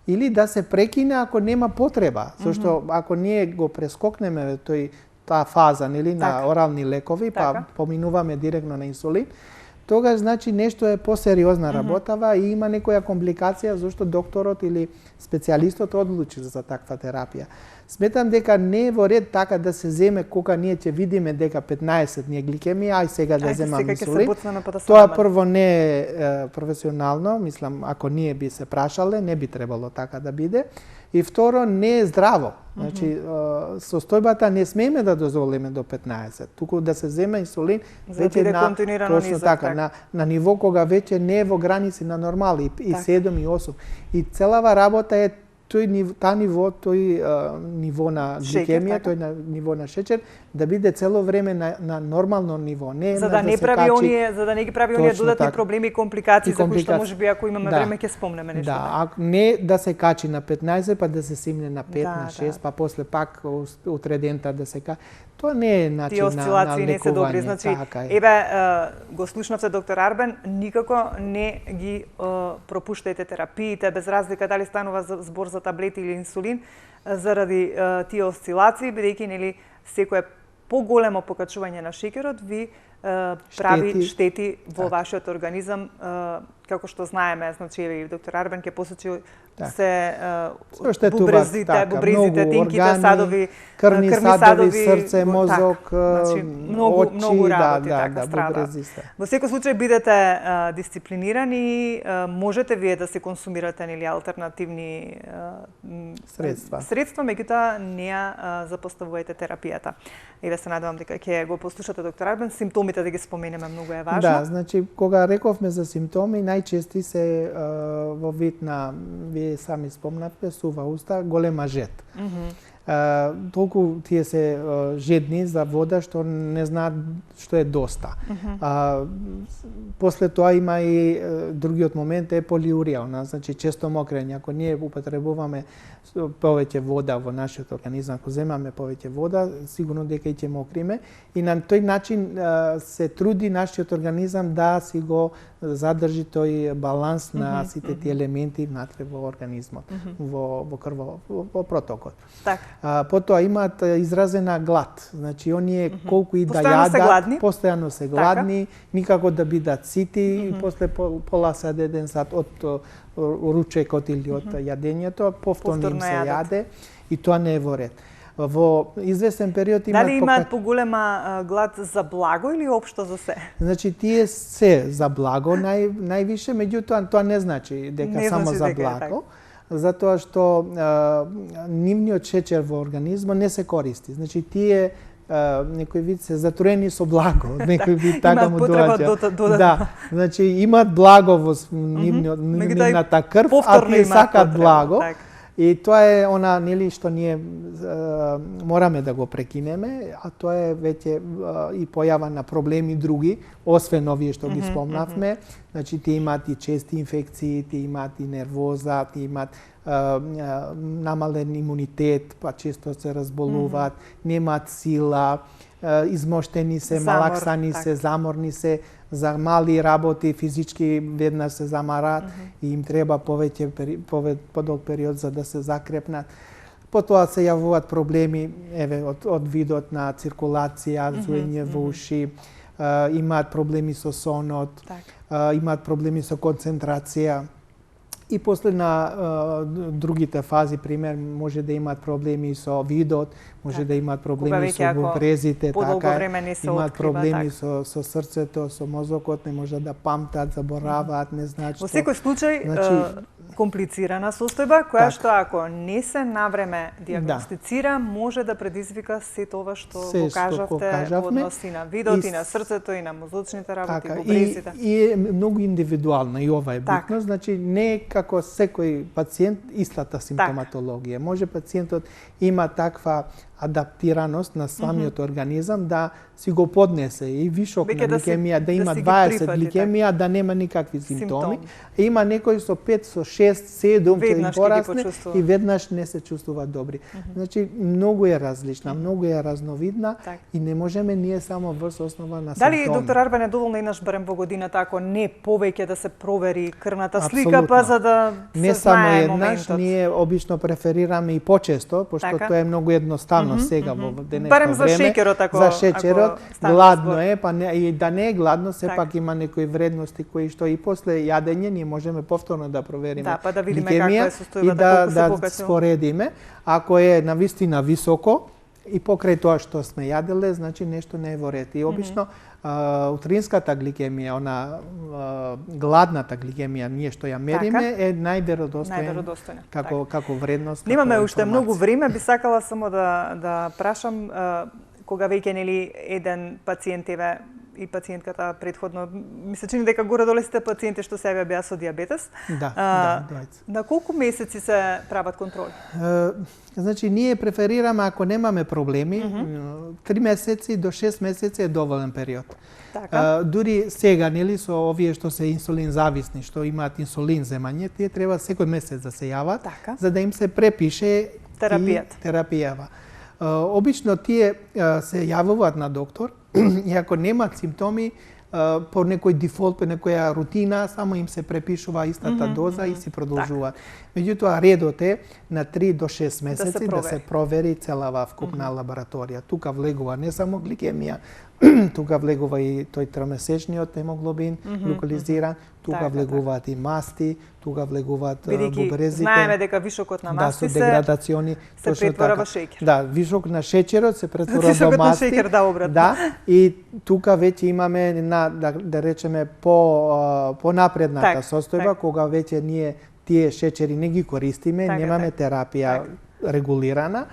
[SPEAKER 2] Или да се прекине ако нема потреба, зашто ако ние го прескокнеме таа фаза, нели, на орални лекови, па поминуваме директно на инсулин, тогаш значи нешто е посериозна работава и има некоја компликација зашто докторот или специјалистот одлучи за таква терапија. Сметам дека не е во ред така да се земе кога ние ќе видиме дека 15 ни е гликемија, сега да земам инсулин. Тоа прво не е професионално, мислам, ако ние би се прашале, не би требало така да биде. И второ, не е здраво. Значи, состојбата не смееме да дозволиме до 15. Туку да се земе инсулин веќе точно така, на ниво кога веќе не е во граници на нормал и 7 и 8. И целава работа е тој ниво на гликемија, тој ниво на шеќер, да биде цело време на нормално ниво. Не
[SPEAKER 1] за да не прави оние, за да не ги прави оние додатни проблеми и компликации за кои што можеби ако имаме време ќе спомнеме нешто.
[SPEAKER 2] Да, не да се качи на 15, па да се симне на 5, на 6, па после пак утредента да се качи. Тоа не е начин на лекување. Тие осцилации не се добри. Значи,
[SPEAKER 1] го слушнавте доктор Арбен, никако не ги пропуштајте терапиите, без разлика дали станува збор за таблети или инсулин, заради тие осцилации, бидејќи нели секое поголемо покачување на шеќерот ви прави штети во вашиот организам, како што знаеме, значи и доктор Арбен ќе посочи се бубрезите, тенките садови,
[SPEAKER 2] крвни садови, срце, мозок,
[SPEAKER 1] значи многу работи така страда. Во секој случај бидете дисциплинирани, можете вие да се консумирате нели алтернативни средства, меѓутоа не ја запоставувајте терапијата. И да се надевам дека ќе го послушате доктор Арбен, симптомите да ги споменеме многу е важно.
[SPEAKER 2] Да, значи кога рековме за симптоми, најчести се во вид на, вие сами спомнавте, сува уста, голема жед. Толку тие се жедни за вода што не знаат што е доста. После тоа има и другиот момент е полиурија, значи често мокрење. Ако ние употребуваме повеќе вода во нашиот организам, ако земаме повеќе вода, сигурно дека и ќе мокриме. И на тој начин се труди нашиот организам да си го задржи тој баланс на сите тие елементи внатре во организмот, во крвот, во протокот. Потоа имаат изразена глад. Значи, оние колку и да јадат, постојано се гладни, никако да бидат сити, и после пола сат, 1 сат од ручекот или од јадењето, повторно им се јаде, и тоа не е во ред. Во известен период имаат...
[SPEAKER 1] Дали имаат поголема глад за благо или општо за се?
[SPEAKER 2] Значи, тие се за благо највише, меѓутоа тоа не значи дека само за благо, затоа што нивниот шеќер во организмот не се користи. Значи, тие некој вид се затруени со благо, некој вид така му доаѓа. Да, значи имаат благо во нивната крв, а тие сакаат благо. И тоа е она, нели, што ние мораме да го прекинеме, а тоа е веќе и појава на проблеми други, освен овие што ги спомнавме. Значи, тие имаат и чести инфекции, тие имаат и нервоза, тие имаат намален имунитет, па често се разболуваат, немаат сила, измоштени се, малаксани се, заморни се, за мали работи физички веднаш се замараат и им треба подолг период за да се закрепнат. Потоа се јавуваат проблеми од видот на циркулација, зуење во уши, имаат проблеми со сонот, имаат проблеми со концентрација. И после на другите фази, пример, може да имаат проблеми со видот, може да имаат проблеми со бубрезите, имаат проблеми со срцето, со мозокот, не може да памтат, забораваат, не знаат што.
[SPEAKER 1] Во секој случај, комплицирана состојба, која што ако не се навреме диагностицира, може да предизвика сето ова што го кажавте во однос и на видот, и на срцето, и на мозочните работи, бубрезите.
[SPEAKER 2] И е многу индивидуално, и ова е битно, значи не е како секој пациент истата симптоматологија. Може пациентот има таква адаптираност на самиот организам да си го поднесе и вишок на гликемија, да има 20 гликемија, да нема никакви симптоми. Има некои со 5, со 6, 7, ќе им порасне и веднаш не се чувствува добри. Значи, многу е различна, многу е разновидна и не можеме ние само врз основа на симптоми.
[SPEAKER 1] Дали, доктор Арбен, е доволно еднаш барем во годината, ако не повеќе да се провери крвната слика, па за да се знае моментот?
[SPEAKER 2] Не само еднаш, ние обично преферираме и почесто, пошто тоа е многу едноставно сега во денешно
[SPEAKER 1] време. Барем за шеќерот, ако...
[SPEAKER 2] За шеќерот, гладно е, па и да не е гладно, сепак има некои вредности кои што и после јадење ние можеме повторно да провериме
[SPEAKER 1] па да видиме каква е состојбата,
[SPEAKER 2] и да споредиме. Ако е навистина високо и покрај тоа што сме јаделе, значи нешто не е во ред. И обично утринската гликемија, она гладната гликемија, ние што ја мериме, е најверодостојна како вредност.
[SPEAKER 1] Немаме уште многу време, би сакала само да прашам, кога веќе нели еден пациент и пациентката предходно, ми се чини дека горе-долу сите пациенти што себе беа со дијабетес. На колку месеци се прават контроли?
[SPEAKER 2] Значи, ние преферираме, ако немаме проблеми, 3 месеци до 6 месеци е доволен период. Дури сега, нели, со овие што се инсулин зависни, што имаат инсулин земање, тие треба секој месец да се јават, за да им се препише терапијава. Обично тие се јавуваат на доктор и ако немаат симптоми, по некој дефолт, по некоја рутина, само им се препишува истата доза и си продолжуваат. Меѓутоа, редот е на 3 до 6 месеци да се провери целава вкупна лабораторија. Тука влегува не само гликемија, тука влегува и тој тромесечниот хемоглобин, глукозиран, тука влегуваат и масти, тука влегуваат бубрезите.
[SPEAKER 1] Знаеме дека вишокот на масти
[SPEAKER 2] да, со деградациони
[SPEAKER 1] се претвора во шеќер.
[SPEAKER 2] Да, вишок на шеќерот се претвора во масти.
[SPEAKER 1] Шеќер, да, обратно.
[SPEAKER 2] Да, и тука веќе имаме да речеме понапредната состојба, кога веќе ние тие шеќери не ги користиме, немаме терапија регулирана,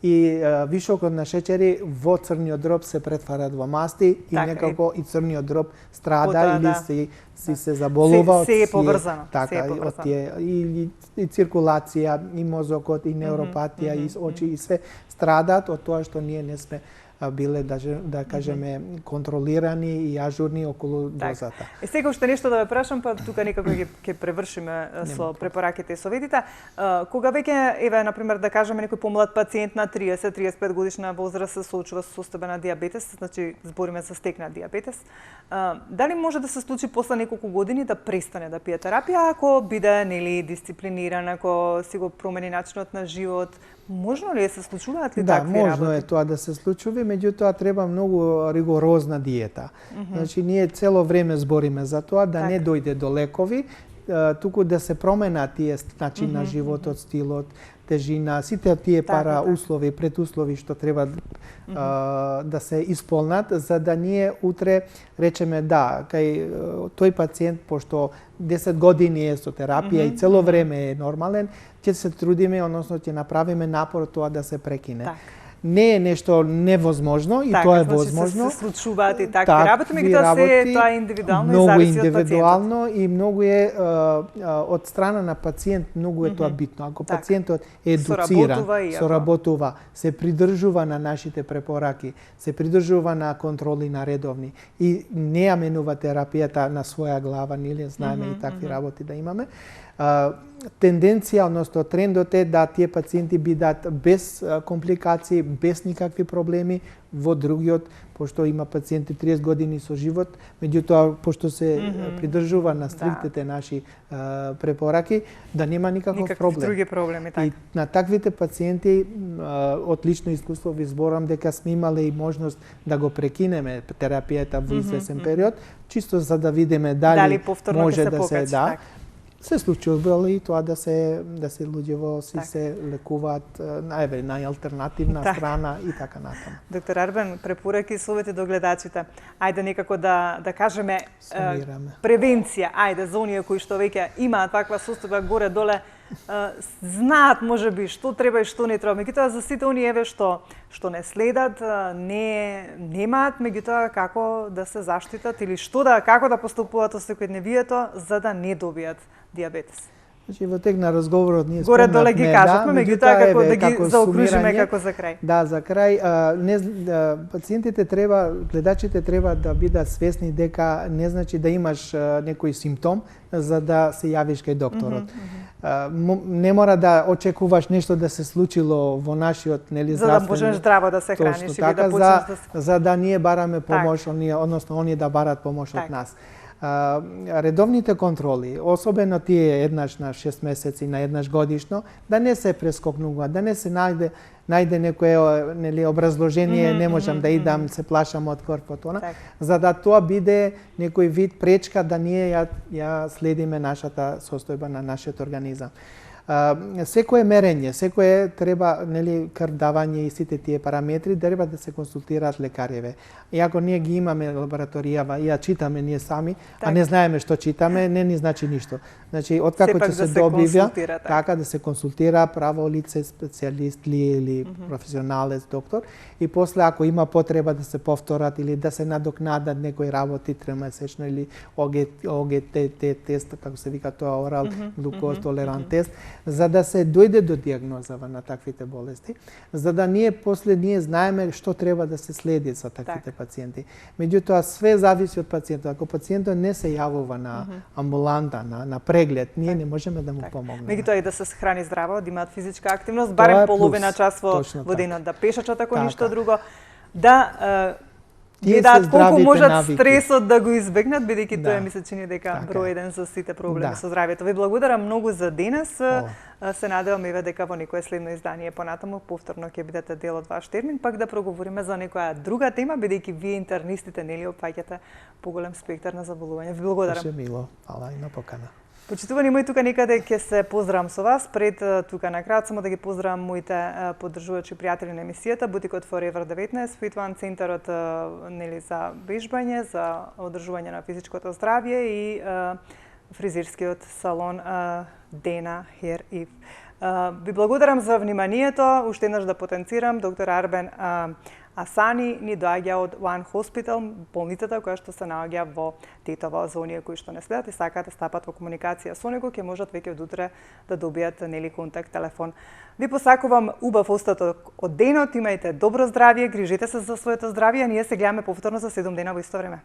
[SPEAKER 2] и вишокот на шеќери во црниот дроб се претварат во масти и некако и црниот дроб страда или се заболува
[SPEAKER 1] се е поврзано.
[SPEAKER 2] Така, од тие и циркулација, и мозокот, и неуропатија, и очи, и се страдаат од тоа што ние не сме биле, да кажеме, контролирани и ажурни околу дозата.
[SPEAKER 1] Сега уште нешто да ве прашам, па тука некако ќе превршиме со препораките и советите. Кога веќе, еве, например, да кажеме некој помлад пациент на 30-35 годишна возраст се соочува со состојба на диабетес, значи збориме за стекнат диабетес, дали може да се случи после неколку години да престане да пие терапија ако биде нели дисциплиниран, ако си го промени начинот на живот? Можно ли се случуваат ли такви работи?
[SPEAKER 2] Да, можно е тоа да се случува, меѓутоа треба многу ригорозна диета. Значи ние цело време збориме за тоа да не дојде до лекови, туку да се промена тие начин на животот, стилот, тежина, сите тие пара услови, предуслови што треба да се исполнат, за да ние утре речеме да, кај тој пациент, пошто 10 години е со терапија и цело време е нормален, ќе се трудиме, односно ќе направиме напор тоа да се прекине. Не е нешто невозможно и тоа е возможно.
[SPEAKER 1] Значи се случуваат и такви работи, меѓутоа тоа е индивидуално и зависи од пациентот.
[SPEAKER 2] Многу индивидуално и многу е од страна на пациент, многу е тоа битно. Ако пациентот е едуциран, соработува, се придржува на нашите препораки, се придржува на контроли на редовни и не ја менува терапијата на своја глава, нели знаеме и такви работи да имаме, тенденција, односно трендот е да тие пациенти бидат без компликации, без никакви проблеми во другиот, пошто има пациенти 30 години со живот, меѓутоа пошто се придржува на стриктите наши препораки, да нема никаков проблем.
[SPEAKER 1] Други проблеми, така.
[SPEAKER 2] И на таквите пациенти од лично искуство ви зборам дека сме имале и можност да го прекинеме терапијата во извесен период, чисто за да видиме дали може да се се случува и тоа да се луѓево се лекуваат на алтернативна страна и така натаму.
[SPEAKER 1] Доктор Арбен, препораки и совети до гледачите. Ајде некако да кажеме превенција, ајде за оние кои што веќе имаат таква состојба горе-доле, знаат можеби што треба и што не треба. Меѓутоа за сите оние еве што не следат, немаат меѓутоа како да се заштитат или како да постапуваат во секојдневието за да не добијат диабетес.
[SPEAKER 2] Значи во тек на разговорот ние
[SPEAKER 1] горе-доле ги кажавме, меѓутоа како да ги заокружиме како за крај.
[SPEAKER 2] Да, за крај, пациентите треба, гледачите треба да бидат свесни дека не значи да имаш некој симптом за да се јавиш кај докторот. Не мора да очекуваш нешто да се случило во нашиот здравствен...
[SPEAKER 1] За да можеш здраво да се храниш или да почнеш да се...
[SPEAKER 2] За да ние бараме помош, односно оние да барат помош од нас. Редовните контроли, особено тие еднаш на 6 месеци, на еднаш годишно, да не се прескокнува, да не се најде некое образложение, не можам да идам, се плашам од корпот, за да тоа биде некој вид пречка да ние ја следиме нашата состојба на нашиот организам. Секое мерење, секое треба, крв давање и сите тие параметри, треба да се консултираат лекареве. Иако ние ги имаме лабораторијава, ја читаме ние сами, а не знаеме што читаме, не ни значи ништо. Значи, откако ќе се добива, така да се консултира право лице, специјалист или професионалец, доктор, и после ако има потреба да се повторат или да се надокнадат некои работи тримесечно или ОГТ тест, како се вика тоа орал глукоз толерант тест, за да се дојде до диагнозава на таквите болести, за да ние знаеме што треба да се следи за таквите пациенти. Меѓутоа све зависи од пациентот. Ако пациентот не се јавува на амбуланта, на преглед, ние не можеме да му помогнеме.
[SPEAKER 1] Меѓутоа и да се храни здраво, да имаат физичка активност, барем половина час во денот, да пешачат ако ништо друго, да
[SPEAKER 2] Тие се
[SPEAKER 1] гледаат колку
[SPEAKER 2] здравите
[SPEAKER 1] можат
[SPEAKER 2] навики.
[SPEAKER 1] стресот да го избегнат, бидејќи
[SPEAKER 2] Да.
[SPEAKER 1] тоа ми се чини дека
[SPEAKER 2] Така
[SPEAKER 1] број
[SPEAKER 2] е.
[SPEAKER 1] еден за сите проблеми
[SPEAKER 2] Да.
[SPEAKER 1] со здравјето. Ви благодарам многу за денес.
[SPEAKER 2] О.
[SPEAKER 1] Се надевам еве дека во некое следно издание понатаму повторно ќе бидете дел од ваш термин, пак да проговориме за некоја друга тема, бидејќи вие интернистите нели опфаќате поголем спектар на заболувања. Ви благодарам.
[SPEAKER 2] Беше мило. Фала и на покана.
[SPEAKER 1] Почитувани мои, тука некаде ќе се поздравам со вас. Пред тука на крај само да ги поздравам моите поддржувачи и пријатели на емисијата, Бутикот Forever 19, Fit One центарот нели за вежбање, за одржување на физичкото здравје и фризерскиот салон Dena Hair Eve. Ви благодарам за вниманието. Уште еднаш да потенцирам, доктор Арбен Асани ни доаѓа од One Hospital, болницата која што се наоѓа во Тетово. За оние кои што не следат и сакаат да стапат во комуникација со него, ќе можат веќе од утре да добијат нели контакт телефон. Ви посакувам убав остаток од денот, имајте добро здравје, грижете се за своето здравје, а ние се гледаме повторно за 7 дена во исто време.